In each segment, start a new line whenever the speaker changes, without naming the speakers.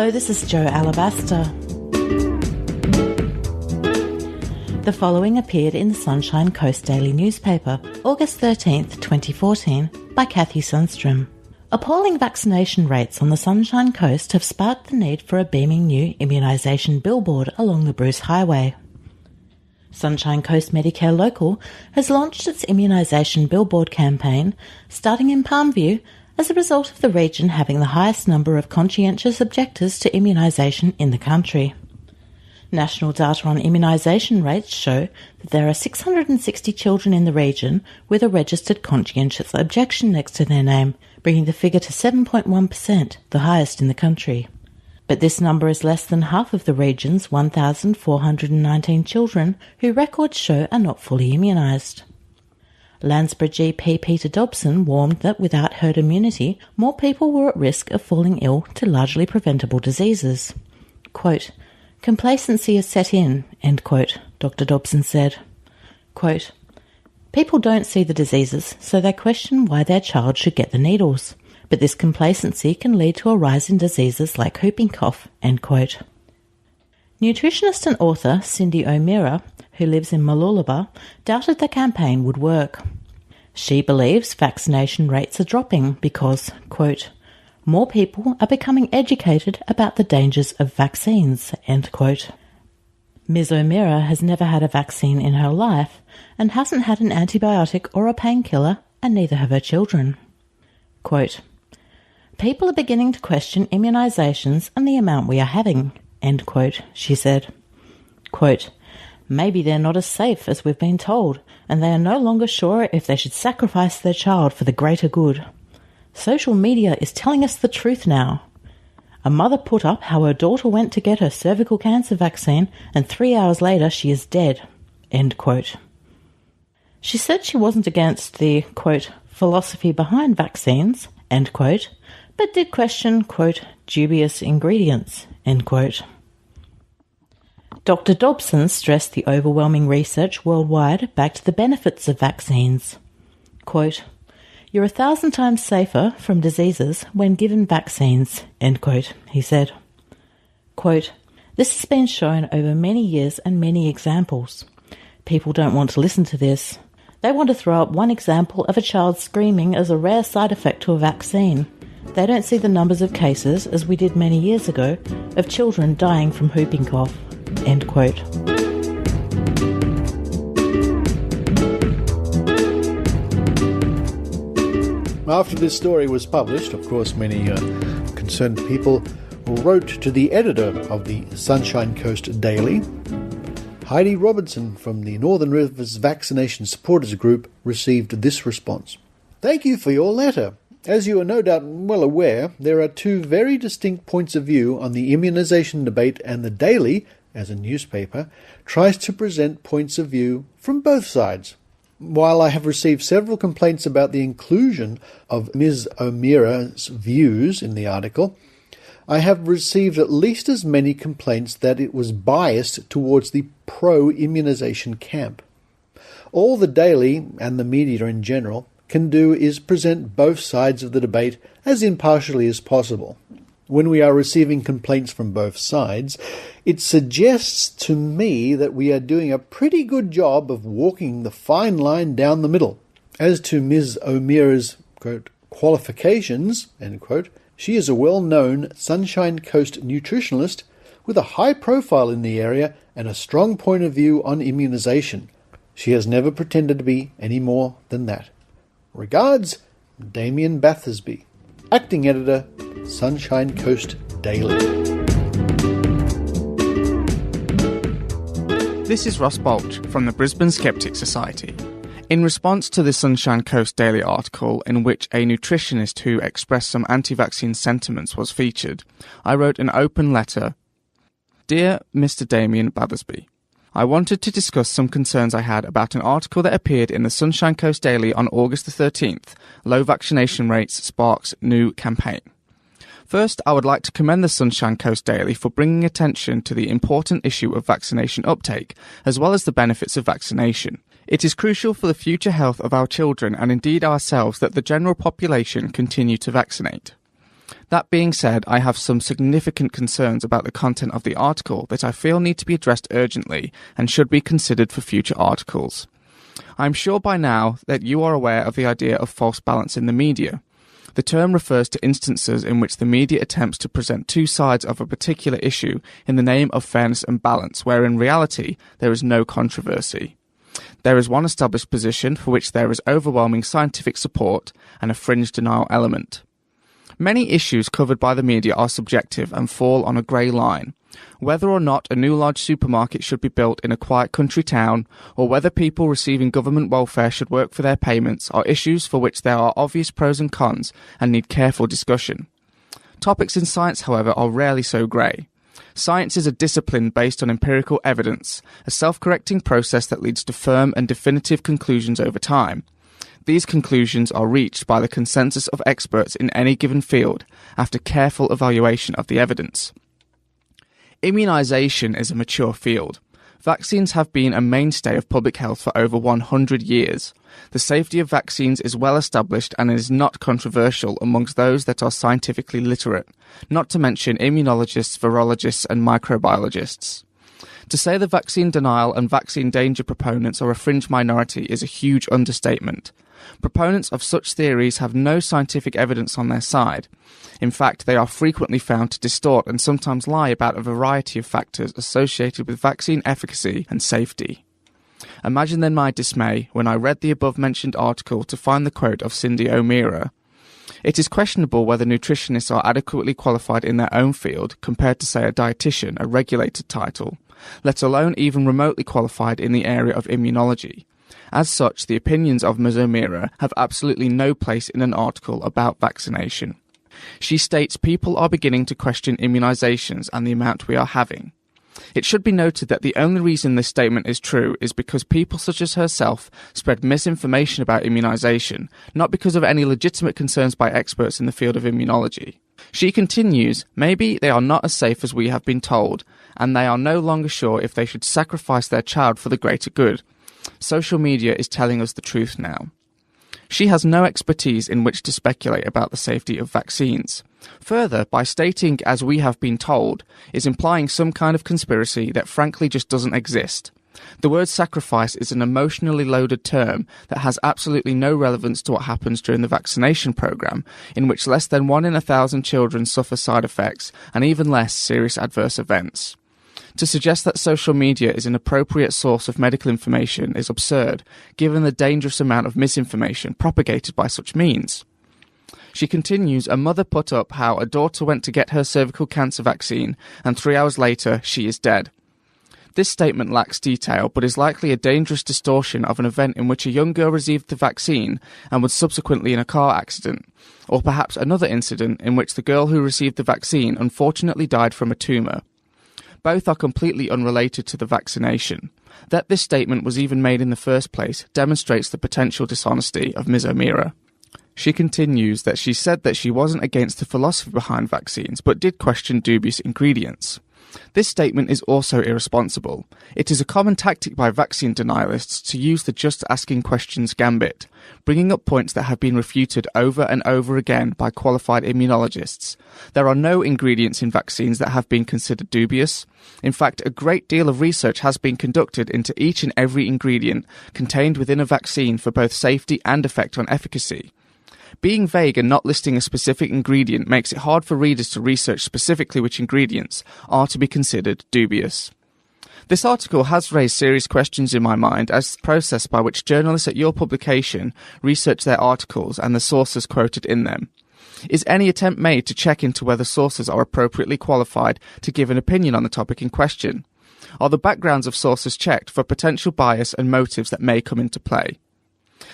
Hello, this is Jo Alabaster. The following appeared in the Sunshine Coast Daily newspaper, August 13th, 2014, by Kathy Sundstrom. Appalling vaccination rates on the Sunshine Coast have sparked the need for a beaming new immunisation billboard along the Bruce Highway. Sunshine Coast Medicare Local has launched its immunisation billboard campaign, starting in Palmview, as a result of the region having the highest number of conscientious objectors to immunisation in the country. National data on immunisation rates show that there are 660 children in the region with a registered conscientious objection next to their name, bringing the figure to 7.1%, the highest in the country. But this number is less than half of the region's 1,419 children who records show are not fully immunised. Landsborough GP Peter Dobson warned that without herd immunity, more people were at risk of falling ill to largely preventable diseases. Quote, "Complacency has set in," end quote, Dr. Dobson said. Quote, "People don't see the diseases, so they question why their child should get the needles. But this complacency can lead to a rise in diseases like whooping cough," end quote. Nutritionist and author Cindy O'Meara, who lives in Mooloolaba, doubted the campaign would work. She believes vaccination rates are dropping because, quote, "more people are becoming educated about the dangers of vaccines," end quote. Ms. O'Meara has never had a vaccine in her life and hasn't had an antibiotic or a painkiller, and neither have her children. Quote, "People are beginning to question immunisations and the amount we are having," end quote, she said. Quote, "Maybe they're not as safe as we've been told, and they are no longer sure if they should sacrifice their child for the greater good. Social media is telling us the truth now. A mother put up how her daughter went to get her cervical cancer vaccine and 3 hours later she is dead," end quote. She said she wasn't against the, quote, "philosophy behind vaccines," end quote, but did question, quote, "dubious ingredients," end quote. Dr. Dobson stressed the overwhelming research worldwide backed the benefits of vaccines. Quote, "You're 1,000 times safer from diseases when given vaccines," end quote, he said. Quote, "This has been shown over many years and many examples. People don't want to listen to this. They want to throw up one example of a child screaming as a rare side effect to a vaccine. They don't see the numbers of cases, as we did many years ago, of children dying from whooping cough," end quote.
After this story was published, of course, many concerned people wrote to the editor of the Sunshine Coast Daily. Heidi Robertson from the Northern Rivers Vaccination Supporters Group received this response. "Thank you for your letter. As you are no doubt well aware, there are two very distinct points of view on the immunisation debate, and the Daily, as a newspaper, tries to present points of view from both sides. While I have received several complaints about the inclusion of Ms. O'Meara's views in the article, I have received at least as many complaints that it was biased towards the pro-immunisation camp. All the Daily, and the media in general, can do is present both sides of the debate as impartially as possible. When we are receiving complaints from both sides, it suggests to me that we are doing a pretty good job of walking the fine line down the middle. As to Ms. O'Meara's, quote, qualifications, end quote, she is a well-known Sunshine Coast nutritionalist with a high profile in the area and a strong point of view on immunisation. She has never pretended to be any more than that. Regards, Damien Bathersby, Acting Editor, Sunshine Coast Daily."
This is Ross Balch from the Brisbane Skeptic Society. In response to the Sunshine Coast Daily article in which a nutritionist who expressed some anti-vaccine sentiments was featured, I wrote an open letter. Dear Mr. Damien Bathersby, I wanted to discuss some concerns I had about an article that appeared in the Sunshine Coast Daily on August the 13th, Low Vaccination Rates Sparks New Campaign. First, I would like to commend the Sunshine Coast Daily for bringing attention to the important issue of vaccination uptake, as well as the benefits of vaccination. It is crucial for the future health of our children and indeed ourselves that the general population continue to vaccinate. That being said, I have some significant concerns about the content of the article that I feel need to be addressed urgently and should be considered for future articles. I'm sure by now that you are aware of the idea of false balance in the media. The term refers to instances in which the media attempts to present two sides of a particular issue in the name of fairness and balance, where in reality there is no controversy. There is one established position for which there is overwhelming scientific support and a fringe denial element. Many issues covered by the media are subjective and fall on a grey line. Whether or not a new large supermarket should be built in a quiet country town, or whether people receiving government welfare should work for their payments, are issues for which there are obvious pros and cons and need careful discussion. Topics in science, however, are rarely so grey. Science is a discipline based on empirical evidence, a self-correcting process that leads to firm and definitive conclusions over time. These conclusions are reached by the consensus of experts in any given field after careful evaluation of the evidence. Immunisation is a mature field. Vaccines have been a mainstay of public health for over 100 years. The safety of vaccines is well established and is not controversial amongst those that are scientifically literate, not to mention immunologists, virologists and microbiologists. To say the vaccine denial and vaccine danger proponents are a fringe minority is a huge understatement. Proponents of such theories have no scientific evidence on their side. In fact, they are frequently found to distort and sometimes lie about a variety of factors associated with vaccine efficacy and safety. Imagine then my dismay when I read the above-mentioned article to find the quote of Cindy O'Meara. It is questionable whether nutritionists are adequately qualified in their own field compared to, say, a dietitian, a regulated title, let alone even remotely qualified in the area of immunology. As such, the opinions of Ms. O'Meara have absolutely no place in an article about vaccination. She states people are beginning to question immunisations and the amount we are having. It should be noted that the only reason this statement is true is because people such as herself spread misinformation about immunisation, not because of any legitimate concerns by experts in the field of immunology. She continues, maybe they are not as safe as we have been told, and they are no longer sure if they should sacrifice their child for the greater good. Social media is telling us the truth now. She has no expertise in which to speculate about the safety of vaccines. Further, by stating as we have been told, is implying some kind of conspiracy that frankly just doesn't exist. The word sacrifice is an emotionally loaded term that has absolutely no relevance to what happens during the vaccination program, in which less than 1 in 1,000 children suffer side effects and even less serious adverse events. To suggest that social media is an appropriate source of medical information is absurd, given the dangerous amount of misinformation propagated by such means. She continues, a mother put up how a daughter went to get her cervical cancer vaccine and 3 hours later she is dead. This statement lacks detail, but is likely a dangerous distortion of an event in which a young girl received the vaccine and was subsequently in a car accident, or perhaps another incident in which the girl who received the vaccine unfortunately died from a tumour. Both are completely unrelated to the vaccination. That this statement was even made in the first place demonstrates the potential dishonesty of Ms. O'Meara. She continues that she said that she wasn't against the philosophy behind vaccines, but did question dubious ingredients. This statement is also irresponsible. It is a common tactic by vaccine denialists to use the just asking questions gambit, bringing up points that have been refuted over and over again by qualified immunologists. There are no ingredients in vaccines that have been considered dubious. In fact, a great deal of research has been conducted into each and every ingredient contained within a vaccine for both safety and effect on efficacy. Being vague and not listing a specific ingredient makes it hard for readers to research specifically which ingredients are to be considered dubious. This article has raised serious questions in my mind as the process by which journalists at your publication research their articles and the sources quoted in them. Is any attempt made to check into whether sources are appropriately qualified to give an opinion on the topic in question? Are the backgrounds of sources checked for potential bias and motives that may come into play?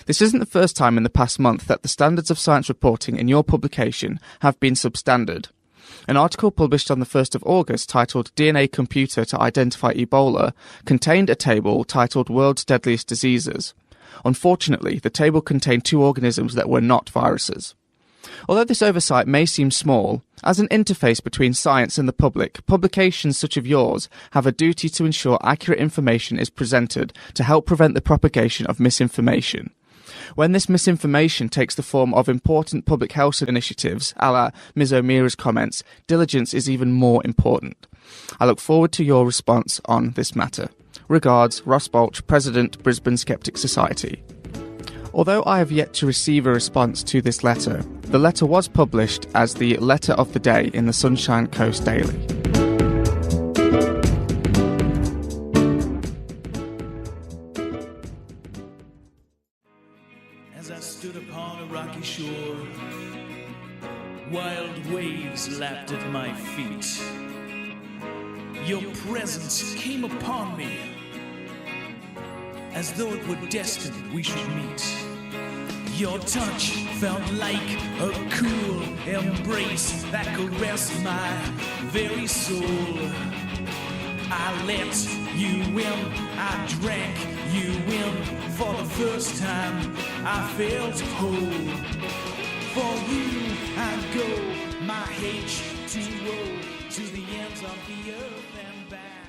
This isn't the first time in the past month that the standards of science reporting in your publication have been substandard. An article published on the 1st of August titled DNA Computer to Identify Ebola contained a table titled World's Deadliest Diseases. Unfortunately, the table contained 2 organisms that were not viruses. Although this oversight may seem small, as an interface between science and the public, publications such as yours have a duty to ensure accurate information is presented to help prevent the propagation of misinformation. When this misinformation takes the form of important public health initiatives, a la Ms. O'Meara's comments, diligence is even more important. I look forward to your response on this matter. Regards, Ross Balch, President, Brisbane Skeptic Society. Although I have yet to receive a response to this letter, the letter was published as the Letter of the Day in the Sunshine Coast Daily.
As I stood upon a rocky shore, wild waves lapped at my feet. Your presence came upon me, as though it were destined we should meet. Your touch felt like a cool embrace that caressed my very soul. I let you in, I drank you in. For the first time I felt whole. For you I'd go, my H2O, to the ends of the earth and back.